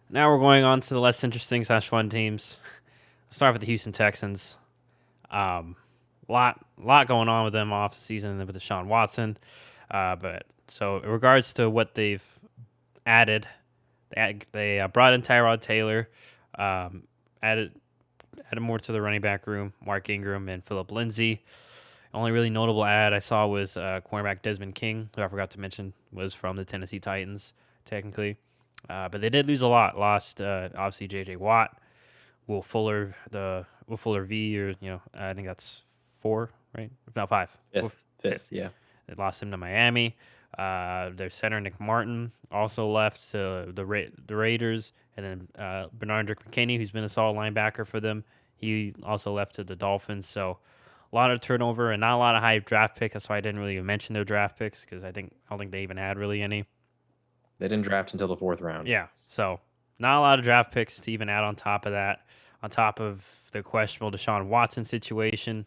Now we're going on to the less interesting slash fun teams. Let's start with the Houston Texans. Lot going on with them off the season with Deshaun Watson. But so in regards to what they've added, they brought in Tyrod Taylor, um, added more to the running back room, Mark Ingram and Philip Lindsay. Only really notable ad I saw was cornerback Desmond King, who I forgot to mention was from the Tennessee Titans, technically. But they did lose a lot. Lost obviously J.J. Watt, Will Fuller V, or I think that's four, right? If not five. Fifth, yeah. They lost him to Miami. Their center Nick Martin also left to the Raiders, and then Bernard McKinney, who's been a solid linebacker for them, he also left to the Dolphins. So a lot of turnover and not a lot of high draft picks. That's why I didn't really even mention their draft picks because I don't think they even had really any. They didn't draft until the fourth round. Yeah, so not a lot of draft picks to even add on top of that, on top of the questionable Deshaun Watson situation.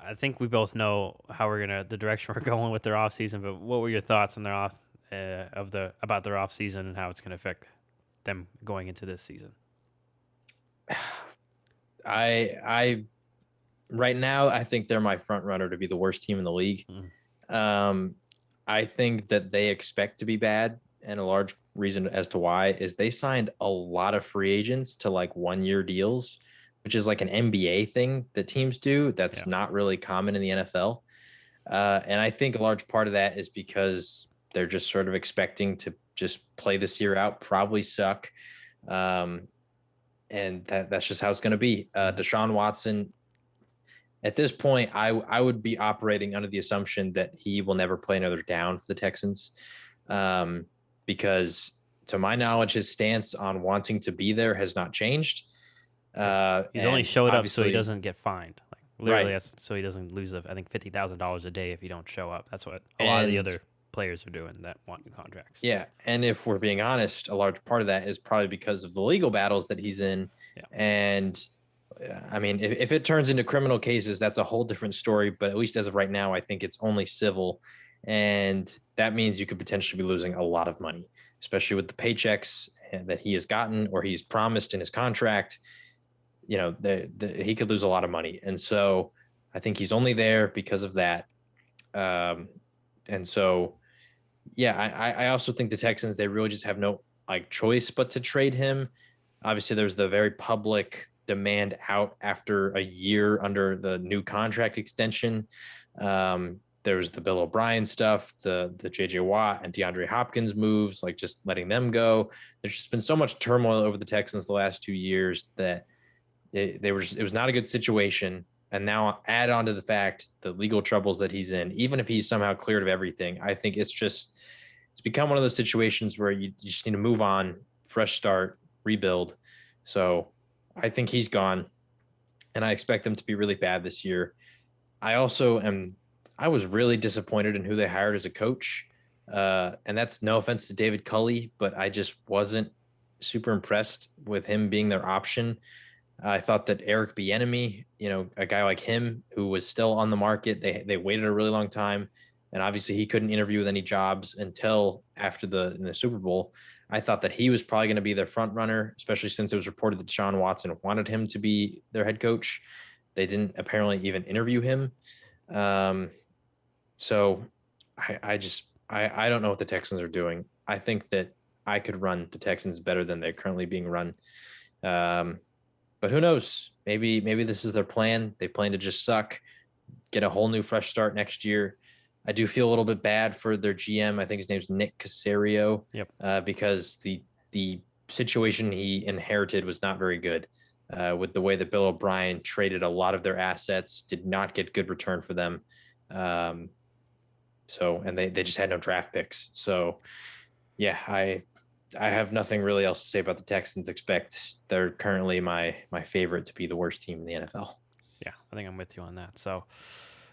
I think we both know the direction we're going with their offseason, but what were your thoughts on about their offseason and how it's going to affect them going into this season? I right now I think they're my front runner to be the worst team in the league. I think that they expect to be bad, and a large reason as to why is they signed a lot of free agents to like 1-year deals, which is like an NBA thing that teams do. That's not really common in the NFL. And I think a large part of that is because they're just sort of expecting to just play this year out, probably suck. And that's just how it's going to be. Deshaun Watson, at this point, I would be operating under the assumption that he will never play another down for the Texans, because to my knowledge, his stance on wanting to be there has not changed. He's only showed up so he doesn't get fined. Like literally, right. so he doesn't lose I think $50,000 a day if you don't show up. That's what a lot of the other players are doing that want new contracts. Yeah, and if we're being honest, a large part of that is probably because of the legal battles that he's in. Yeah. And I mean, if it turns into criminal cases, that's a whole different story. But at least as of right now, I think it's only civil. And that means you could potentially be losing a lot of money, especially with the paychecks that he has gotten or he's promised in his contract. He could lose a lot of money. And so I think he's only there because of that. And so, yeah, I also think the Texans, they really just have no like choice but to trade him. Obviously, there's the very public demand out after a year under the new contract extension. There's the Bill O'Brien stuff, the JJ Watt and DeAndre Hopkins moves, like just letting them go. There's just been so much turmoil over the Texans the last 2 years that it was not a good situation. And now add on to the fact the legal troubles that he's in, even if he's somehow cleared of everything, I think it's become one of those situations where you just need to move on, fresh start, rebuild. So I think he's gone, and I expect them to be really bad this year. I was really disappointed in who they hired as a coach. And that's no offense to David Culley, but I just wasn't super impressed with him being their option. I thought that Eric Bieniemy, a guy like him who was still on the market, they waited a really long time, and obviously he couldn't interview with any jobs until after the Super Bowl. I thought that he was probably going to be their front runner, especially since it was reported that Deshaun Watson wanted him to be their head coach. They didn't apparently even interview him. So I don't know what the Texans are doing. I think that I could run the Texans better than they're currently being run. But who knows? Maybe this is their plan. They plan to just suck, get a whole new fresh start next year. I do feel a little bit bad for their GM. I think his name's Nick Caserio. Yep. Because the situation he inherited was not very good. With the way that Bill O'Brien traded a lot of their assets, did not get good return for them. And they just had no draft picks. So, yeah, I have nothing really else to say about the Texans. Expect they're currently my favorite to be the worst team in the NFL. Yeah, I think I'm with you on that. So,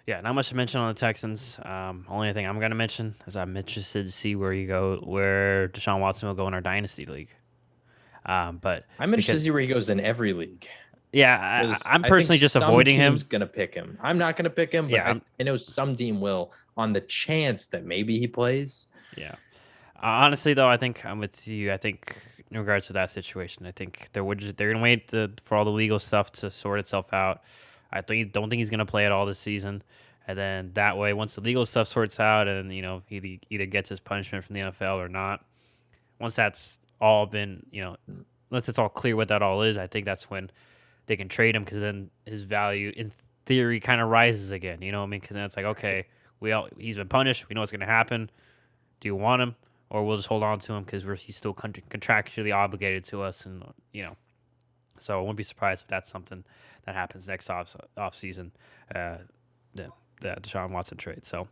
yeah, not much to mention on the Texans. Only thing I'm going to mention is I'm interested to see where Deshaun Watson will go in our dynasty league. But I'm interested to see where he goes in every league. Yeah, I'm personally just avoiding him. Going to pick him. I'm not going to pick him, but yeah, I know some team will on the chance that maybe he plays. Yeah. Honestly, though, I think I'm with you. I think in regards to that situation. I think they're gonna wait for all the legal stuff to sort itself out. Don't think he's gonna play at all this season, and then that way, once the legal stuff sorts out, and he either gets his punishment from the NFL or not. Once that's all been, once it's all clear what that all is, I think that's when they can trade him, because then his value, in theory, kind of rises again. You know what I mean? Because then it's like, okay, he's been punished. We know what's gonna happen. Do you want him, or we'll just hold on to him because he's still contractually obligated to us, and so I wouldn't be surprised if that's something that happens next off season, the Deshaun Watson trade. So